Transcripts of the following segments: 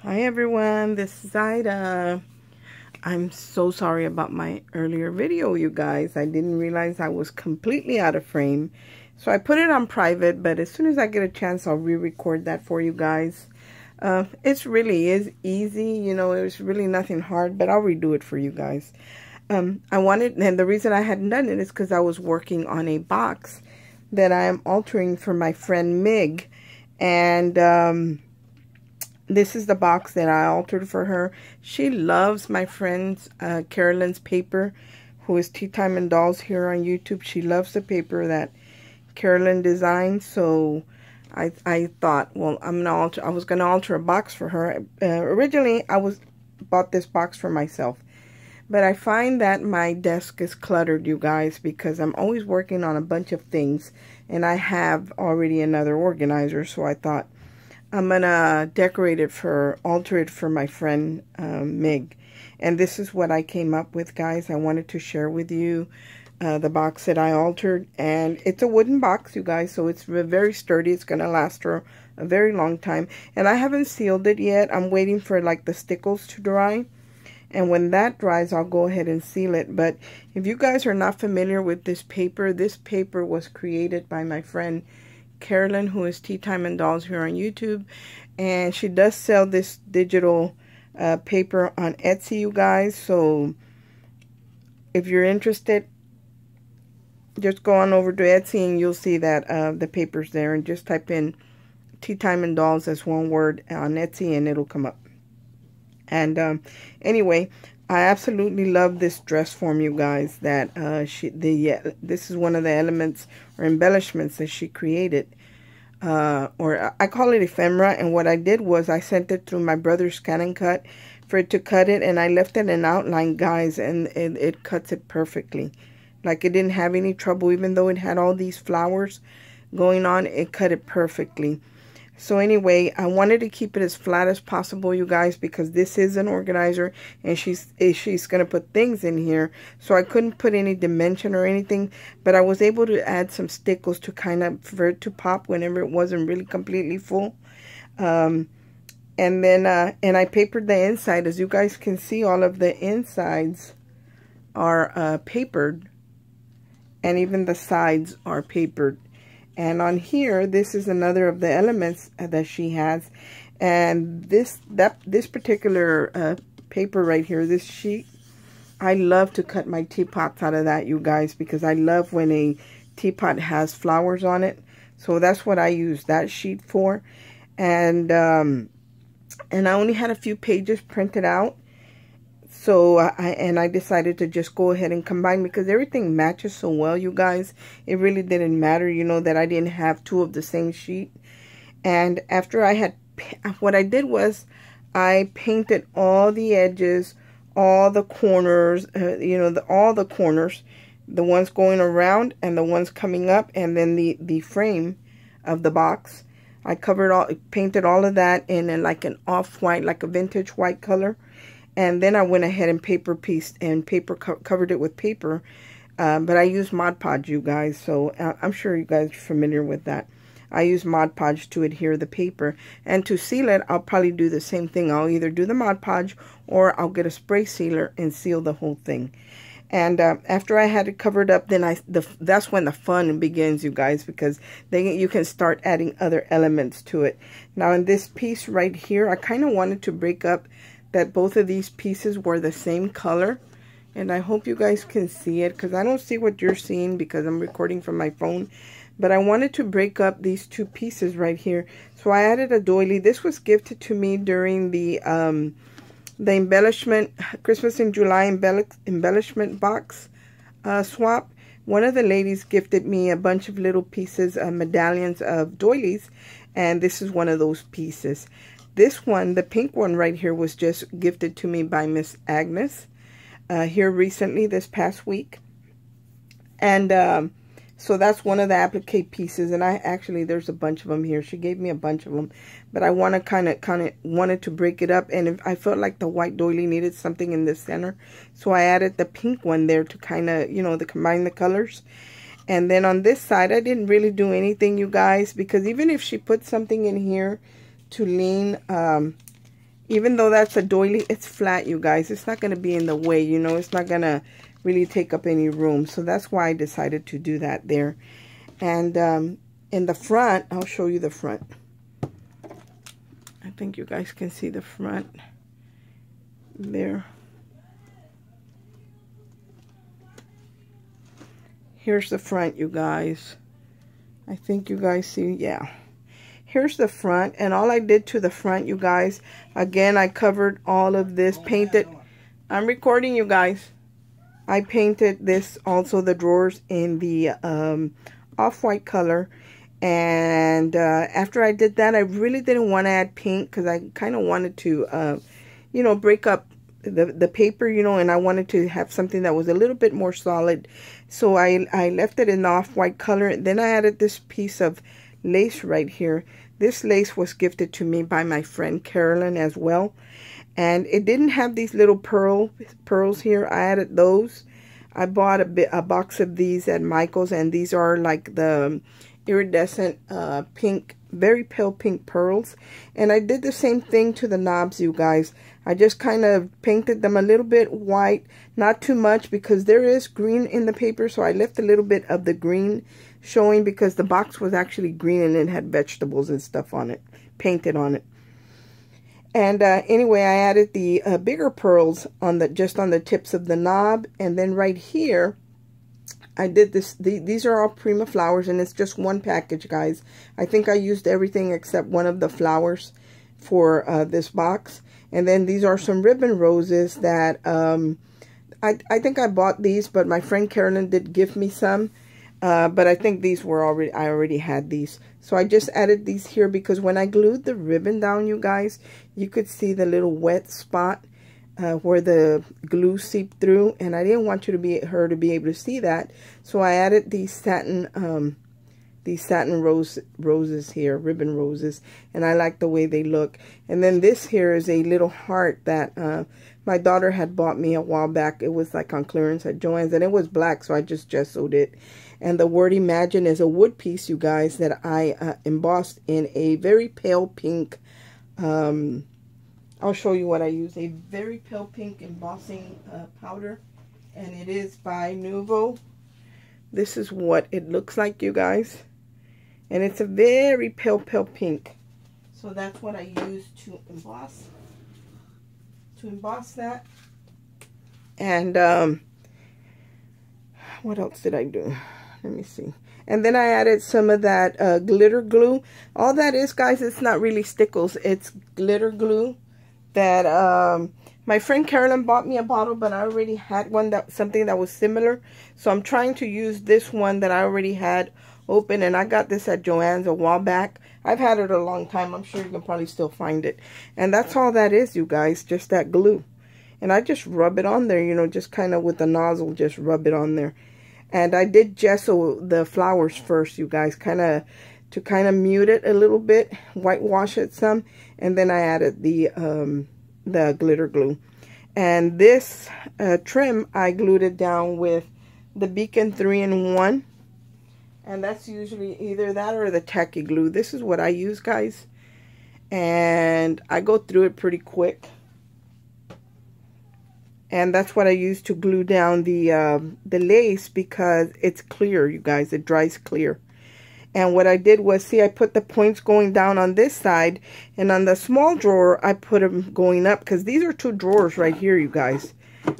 Hi everyone, this is Ida. I'm so sorry about my earlier video, you guys. I didn't realize I was completely out of frame. So I put it on private, but as soon as I get a chance, I'll re-record that for you guys. It's really is easy, you know, it was really nothing hard, but I'll redo it for you guys. And the reason I hadn't done it is because I was working on a box that I am altering for my friend Mig. And, this is the box that I altered for her. She loves my friend's Carolyn's paper, who is Tea Time and Dolls here on YouTube. She loves the paper that Carolyn designed. So I thought, well, I was gonna alter a box for her. Originally, I bought this box for myself, but I find that my desk is cluttered, you guys, because I'm always working on a bunch of things, and I have already another organizer. So I thought, I'm gonna alter it for my friend Mig. And this is what I came up with, guys. I wanted to share with you the box that I altered. And it's a wooden box, you guys, so it's very sturdy. It's gonna last for a very long time. And I haven't sealed it yet. I'm waiting for like the stickles to dry. And when that dries, I'll go ahead and seal it. But if you guys are not familiar with this paper was created by my friend Carolyn, who is Tea Time and Dolls here on YouTube, and she does sell this digital paper on Etsy, you guys. So if you're interested, just go on over to Etsy and you'll see that the paper's there, and just type in Tea Time and Dolls as one word on Etsy and it'll come up. And anyway, I absolutely love this dress form, you guys, that this is one of the elements or embellishments that she created. Or I call it ephemera, and what I did was I sent it through my brother's Scan and Cut for it to cut it, and I left it in outline, guys, and it cuts it perfectly. Like, it didn't have any trouble, even though it had all these flowers going on, it cut it perfectly. So anyway, I wanted to keep it as flat as possible, you guys, because this is an organizer and she's going to put things in here. So I couldn't put any dimension or anything, but I was able to add some stickles to kind of, for it to pop whenever it wasn't really completely full. And I papered the inside. As you guys can see, all of the insides are papered, and even the sides are papered. And on here, this is another of the elements that she has. And this particular paper right here, this sheet, I love to cut my teapots out of that, you guys, because I love when a teapot has flowers on it. So that's what I use that sheet for. And I only had a few pages printed out. So I decided to just go ahead and combine, because everything matches so well, you guys. It really didn't matter, you know, that I didn't have two of the same sheet. And after what I did was I painted all the edges, all the corners, you know, all the corners, the ones going around and the ones coming up, and then the frame of the box. I painted all of that in like an off-white, like a vintage white color. And then I went ahead and covered it with paper. But I use Mod Podge, you guys. So I'm sure you guys are familiar with that. I use Mod Podge to adhere the paper. And to seal it, I'll probably do the same thing. I'll either do the Mod Podge or I'll get a spray sealer and seal the whole thing. And after I had it covered up, then that's when the fun begins, you guys, because you can start adding other elements to it. Now in this piece right here, I kind of wanted to break up that both of these pieces were the same color, and I hope you guys can see it, because I don't see what you're seeing because I'm recording from my phone. But I wanted to break up these two pieces right here, so I added a doily. This was gifted to me during the embellishment Christmas in July embellishment box swap. One of the ladies gifted me a bunch of little pieces, medallions of doilies, and this is one of those pieces. This one, the pink one right here, was just gifted to me by Miss Agnes here recently, this past week. And so that's one of the applique pieces. And there's a bunch of them here. She gave me a bunch of them. But I want to kind of wanted to break it up. And I felt like the white doily needed something in the center. So I added the pink one there to kind of, you know, to combine the colors. And then on this side, I didn't really do anything, you guys, because even if she put something in here to lean, Even though that's a doily, it's flat, you guys. It's not going to be in the way, you know. It's not going to really take up any room. So that's why I decided to do that there. And in the front, I'll show you the front. I think you guys can see the front there. Here's the front, you guys. I think you guys see, yeah. Here's the front, and all I did to the front, you guys, again, I covered all of this, painted. I'm recording, you guys. I painted this, also the drawers, in the off-white color. And after I did that, I really didn't want to add pink because I kind of wanted to, you know, break up the paper, you know, and I wanted to have something that was a little bit more solid. So I left it in the off-white color. Then I added this piece of lace right here. This lace was gifted to me by my friend Carolyn as well. And it didn't have these little pearls here. I added those. I bought a box of these at Michael's, and these are like the iridescent pink, very pale pink pearls. And I did the same thing to the knobs, you guys. I just kind of painted them a little bit white, not too much, because there is green in the paper, so I left a little bit of the green showing because the box was actually green and it had vegetables and stuff on it, painted on it. And anyway, I added the bigger pearls on just on the tips of the knob. And then right here, I did this. These are all Prima flowers, and it's just one package, guys. I think I used everything except one of the flowers for this box. And then these are some ribbon roses that I think I bought these, but my friend Carolyn did give me some. But I think these were I already had these. So I just added these here because when I glued the ribbon down, you guys, you could see the little wet spot where the glue seeped through, and I didn't want her to be able to see that. So I added these satin roses here, ribbon roses, and I like the way they look. And then this here is a little heart that my daughter had bought me a while back. It was like on clearance at Joann's, and it was black, so I just gessoed it. And the word Imagine is a wood piece, you guys, that I embossed in a very pale pink. I'll show you what I use. A very pale pink embossing powder, and it is by Nuvo. This is what it looks like, you guys. And it's a very pale pink. So that's what I use to emboss. That. And what else did I do? Let me see. And then I added some of that glitter glue. All that is, guys, it's not really stickles. It's glitter glue that my friend Carolyn bought me a bottle, but I already had something that was similar. So I'm trying to use this one that I already had open, and I got this at Joann's a while back. I've had it a long time. I'm sure you can probably still find it. And that's all that is, you guys, just that glue. And I just rub it on there, you know, just kind of with the nozzle, just rub it on there. And I did gesso the flowers first, you guys, to kind of mute it a little bit, whitewash it some, and then I added the glitter glue. And this trim, I glued it down with the Beacon 3-in-1, and that's usually either that or the tacky glue. This is what I use, guys, and I go through it pretty quick. And that's what I use to glue down the lace, because it's clear, you guys. It dries clear. And what I did was, see, I put the points going down on this side. And on the small drawer, I put them going up, because these are two drawers right here, you guys.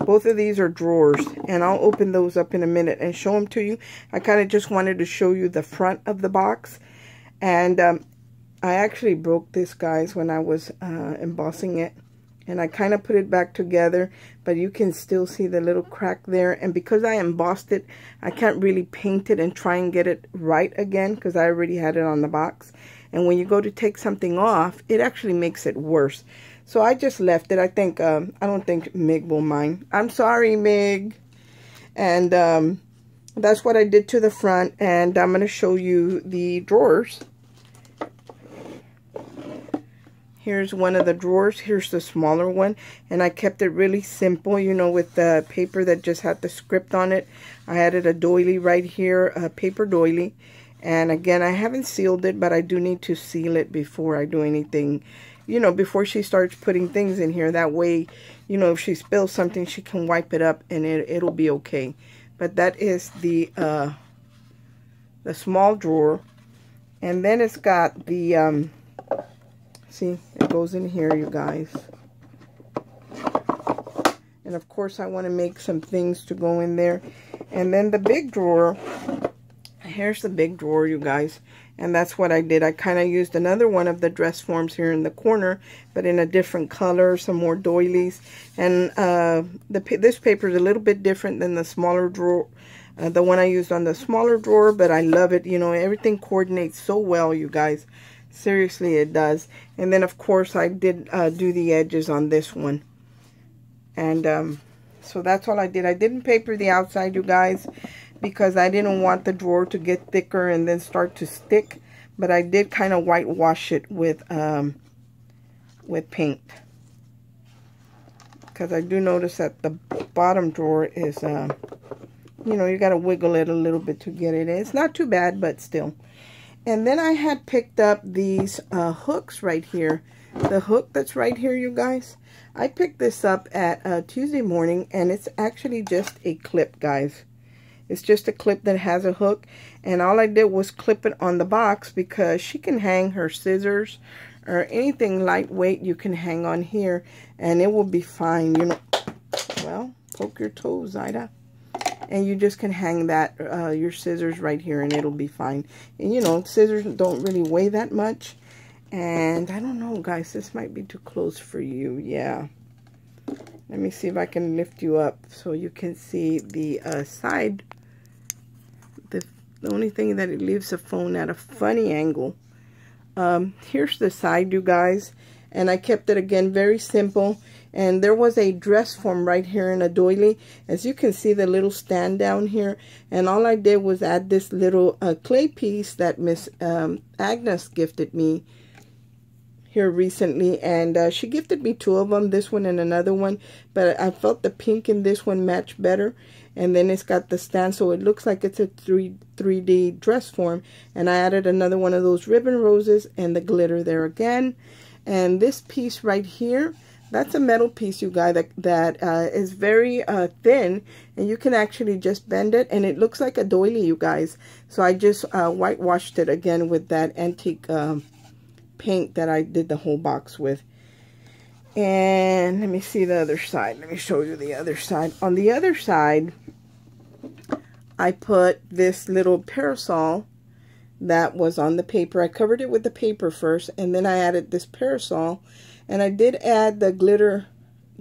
Both of these are drawers. And I'll open those up in a minute and show them to you. I kind of just wanted to show you the front of the box. And I actually broke this, guys, when I was embossing it. And I kind of put it back together, but you can still see the little crack there. And because I embossed it, I can't really paint it and try and get it right again, because I already had it on the box. And when you go to take something off, it actually makes it worse. So I just left it. I think, I don't think Mig will mind. I'm sorry, Mig. And that's what I did to the front. And I'm going to show you the drawers. Here's one of the drawers. Here's the smaller one. And I kept it really simple, you know, with the paper that just had the script on it. I added a doily right here, a paper doily. And again, I haven't sealed it, but I do need to seal it before I do anything you know, before she starts putting things in here. That way, you know, if she spills something, she can wipe it up and it'll be okay. But that is the small drawer. And then it's got the, see, it goes in here, you guys. And of course, I want to make some things to go in there. And then the big drawer, here's the big drawer, you guys. And that's what I did. I kind of used another one of the dress forms here in the corner, but in a different color, some more doilies. And this paper is a little bit different than the smaller drawer, the one I used on the smaller drawer, but I love it. You know, everything coordinates so well, you guys. Seriously, it does. And then, of course, I did do the edges on this one. And so that's all I did. I didn't paper the outside, you guys, because I didn't want the drawer to get thicker and then start to stick. But I did kind of whitewash it with paint. Because I do notice that the bottom drawer is, you know, you got to wiggle it a little bit to get it in. It's not too bad, but still. And then I had picked up these hooks right here. The hook that's right here, you guys. I picked this up at Tuesday morning, and it's actually just a clip, guys. It's just a clip that has a hook, and all I did was clip it on the box because she can hang her scissors or anything lightweight you can hang on here, and it will be fine, you know. Well, poke your toes, Ida. And you just can hang that, your scissors right here, and it'll be fine. And, you know, scissors don't really weigh that much. And I don't know, guys, this might be too close for you. Yeah. Let me see if I can lift you up so you can see the side. The only thing that it leaves the phone at a funny angle. Here's the side, you guys. And I kept it, again, very simple. And there was a dress form right here in a doily. As you can see, the little stand down here. And all I did was add this little clay piece that Miss Agnes gifted me here recently, and she gifted me two of them, this one and another one, but I felt the pink in this one match better. And then it's got the stand, so it looks like it's a 3D dress form. And I added another one of those ribbon roses and the glitter there again. And this piece right here, that's a metal piece, you guys, that is very thin, and you can actually just bend it, and it looks like a doily, you guys. So I just whitewashed it again with that antique paint that I did the whole box with. And let me see the other side. Let me show you the other side. On the other side, I put this little parasol that was on the paper. I covered it with the paper first, and then I added this parasol. And I did add the glitter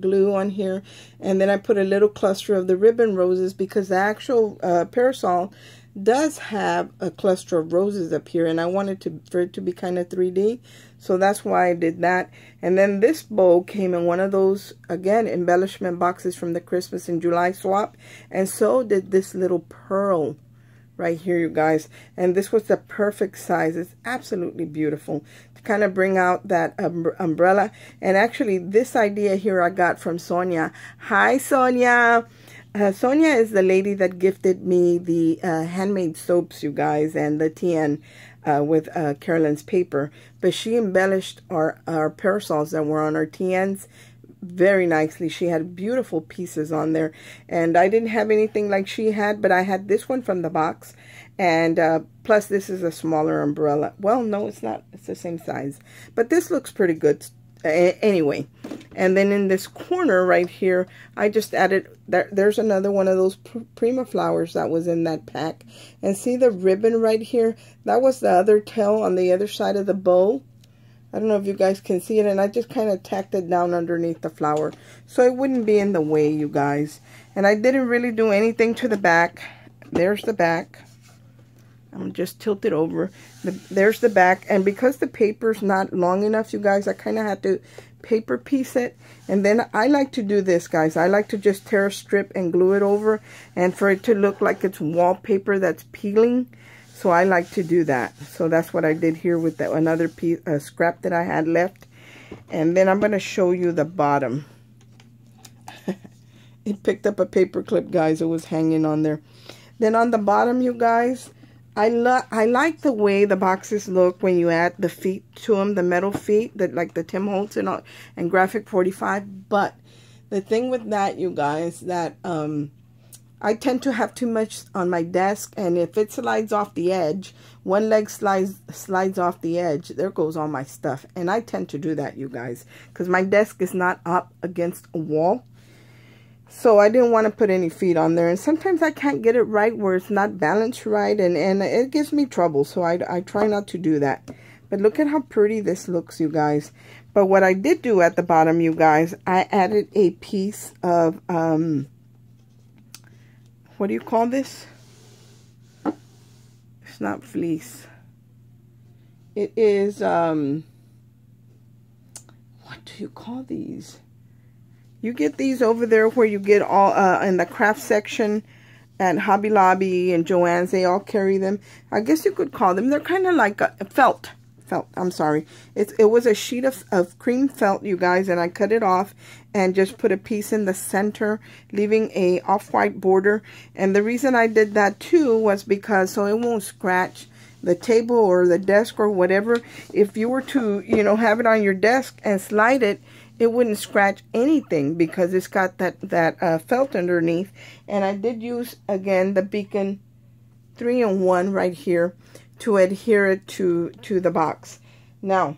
glue on here. And then I put a little cluster of the ribbon roses because the actual parasol does have a cluster of roses up here, and I wanted for it to be kind of 3D, so that's why I did that. And then this bow came in one of those, again, embellishment boxes from the Christmas in July swap, and so did this little pearl right here, you guys. And this was the perfect size. It's absolutely beautiful to kind of bring out that umbrella. And actually, this idea here I got from Sonia. Hi, Sonia. Sonia is the lady that gifted me the handmade soaps, you guys, and the TN with Carolyn's paper. But she embellished our parasols that were on our TNs very nicely. She had beautiful pieces on there. And I didn't have anything like she had, but I had this one from the box. And plus, this is a smaller umbrella. Well, no, it's not. It's the same size. But this looks pretty good anyway. And then in this corner right here, I just added, there's another one of those Prima flowers that was in that pack. And see the ribbon right here? That was the other tail on the other side of the bow. I don't know if you guys can see it. And I just kind of tacked it down underneath the flower, so it wouldn't be in the way, you guys. And I didn't really do anything to the back. There's the back. I'm just tilt it over. There's the back. And because the paper's not long enough, you guys, I kind of had to paper piece it. And then I like to do this, guys. I like to just tear a strip and glue it over, and for it to look like it's wallpaper that's peeling. So I like to do that. So that's what I did here with another piece, scrap that I had left. And then I'm going to show you the bottom. It picked up a paper clip, guys. It was hanging on there. Then on the bottom, you guys, I like the way the boxes look when you add the feet to them, the metal feet, that like the Tim Holtz and Graphic 45. But the thing with that, you guys, that I tend to have too much on my desk, and if it slides off the edge, one leg slides off the edge, there goes all my stuff. And I tend to do that, you guys, because my desk is not up against a wall. So I didn't want to put any feet on there. And sometimes I can't get it right where it's not balanced right. And it gives me trouble. So I try not to do that. But look at how pretty this looks, you guys. But what I did do at the bottom, you guys, I added a piece of, what do you call this? It's not fleece. It is, what do you call these? You get these over there where you get all in the craft section at Hobby Lobby and Joann's. They all carry them. I guess you could call them. They're kind of like a felt. I'm sorry. It was a sheet of cream felt, you guys, and I cut it off and just put a piece in the center, leaving a off-white border. And the reason I did that too was because so it won't scratch the table or the desk or whatever. If you were to, you know, have it on your desk and slide it, it wouldn't scratch anything because it's got that felt underneath. And I did use, again, the Beacon 3-in-1 right here to adhere it to the box. Now,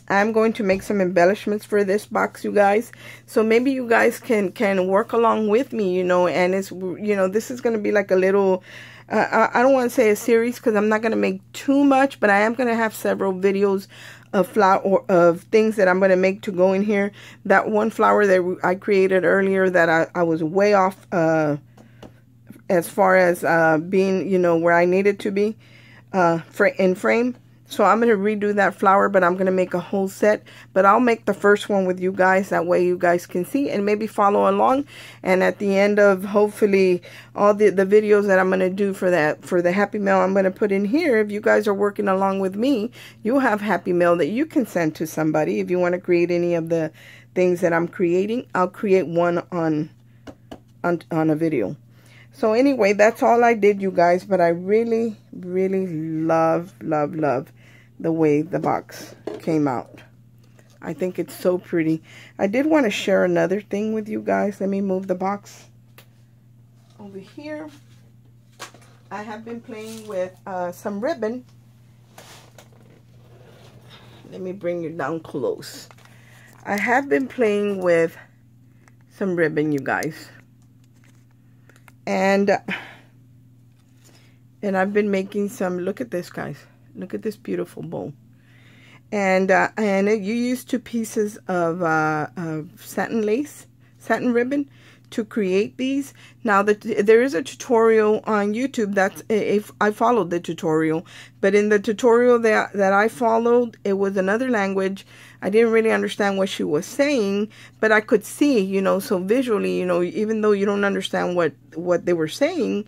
I'm going to make some embellishments for this box, you guys. So maybe you guys can work along with me, you know, and it's, you know, this is going to be like a little, I don't want to say a series because I'm not going to make too much, but I am going to have several videos of of things that I'm going to make to go in here. That one flower that I created earlier that I was way off as far as being, you know, where I needed to be in frame. So I'm going to redo that flower, but I'm going to make a whole set. But I'll make the first one with you guys. That way you guys can see and maybe follow along. And at the end of hopefully all the videos that I'm going to do for the Happy Mail, I'm going to put in here. If you guys are working along with me, you'll have Happy Mail that you can send to somebody. If you want to create any of the things that I'm creating, I'll create one on a video. So anyway, that's all I did, you guys. But I really, really love the way the box came out. I think it's so pretty. I did want to share another thing with you guys. Let me move the box over here. I have been playing with some ribbon. Let me bring you down close. I have been playing with some ribbon, you guys. And I've been making some, look at this, guys. Look at this beautiful bow. And you use 2 pieces of satin lace, satin ribbon to create these. Now, there is a tutorial on YouTube. I followed the tutorial. But in the tutorial that I followed, it was another language. I didn't really understand what she was saying, but I could see, you know, so visually, you know, even though you don't understand what they were saying,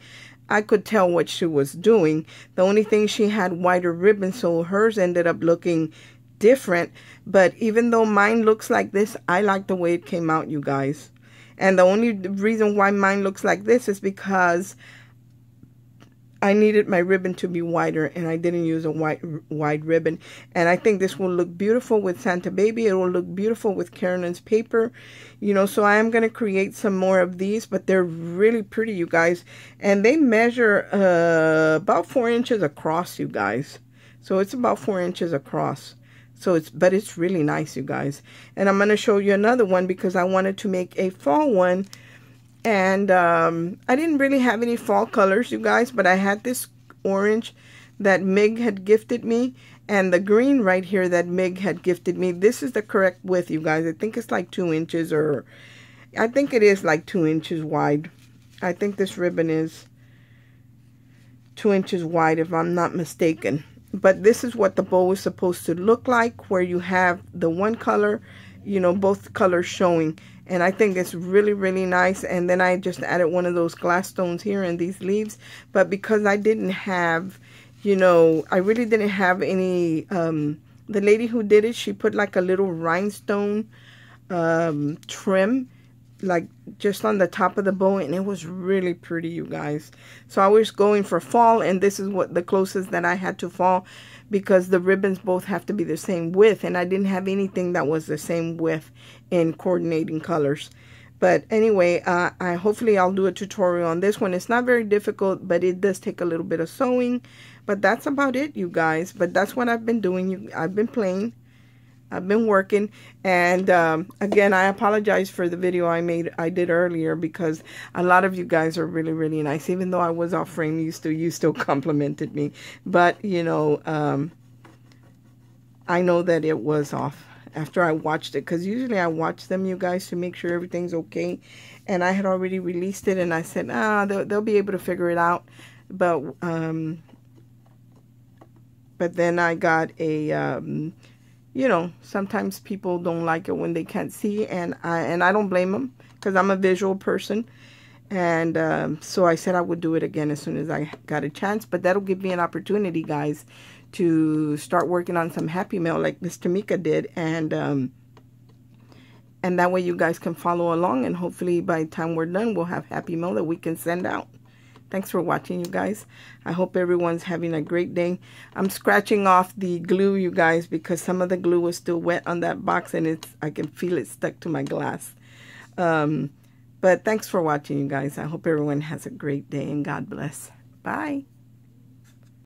I could tell what she was doing. The only thing, she had wider ribbon, so hers ended up looking different. But even though mine looks like this, I like the way it came out, you guys. And the only reason why mine looks like this is because I needed my ribbon to be wider, and I didn't use a wide ribbon. And I think this will look beautiful with Santa Baby. It will look beautiful with Carolyn's paper. You know, so I am going to create some more of these, but they're really pretty, you guys. And they measure about 4 inches across, you guys. So it's about 4 inches across. So but it's really nice, you guys. And I'm going to show you another one because I wanted to make a fall one. And I didn't really have any fall colors, you guys, but I had this orange that Mig had gifted me, and the green right here that Mig had gifted me. This is the correct width, you guys. I think it's like 2 inches, or I think it is like 2 inches wide. I think this ribbon is 2 inches wide, if I'm not mistaken. But this is what the bow is supposed to look like, where you have the one color, you know, both colors showing. And I think it's really, really nice. And then I just added one of those glass stones here in these leaves. But because I didn't have, you know, I really didn't have any, the lady who did it, she put like a little rhinestone trim like just on the top of the bow, and it was really pretty, you guys. So I was going for fall, and this is what the closest that I had to fall, because the ribbons both have to be the same width, and I didn't have anything that was the same width in coordinating colors. But anyway, hopefully I'll do a tutorial on this one. It's not very difficult, but it does take a little bit of sewing. But that's about it, you guys. But that's what I've been doing. I've been playing. I've been working. And again, I apologize for the video I did earlier, because a lot of you guys are really, really nice. Even though I was off frame, you still complimented me. But, you know, I know that it was off after I watched it, because usually I watch them, you guys, to make sure everything's okay. And I had already released it, and I said, they'll be able to figure it out. But then I got a, you know, sometimes people don't like it when they can't see, and I don't blame them, because I'm a visual person. And so I said I would do it again as soon as I got a chance. But that'll give me an opportunity, guys, to start working on some Happy Mail like Miss Tamika did, and that way you guys can follow along, and hopefully by the time we're done, we'll have Happy Mail that we can send out. Thanks for watching, you guys. I hope everyone's having a great day. I'm scratching off the glue, you guys, because some of the glue was still wet on that box, and I can feel it stuck to my glass. But thanks for watching, you guys. I hope everyone has a great day, and God bless. Bye.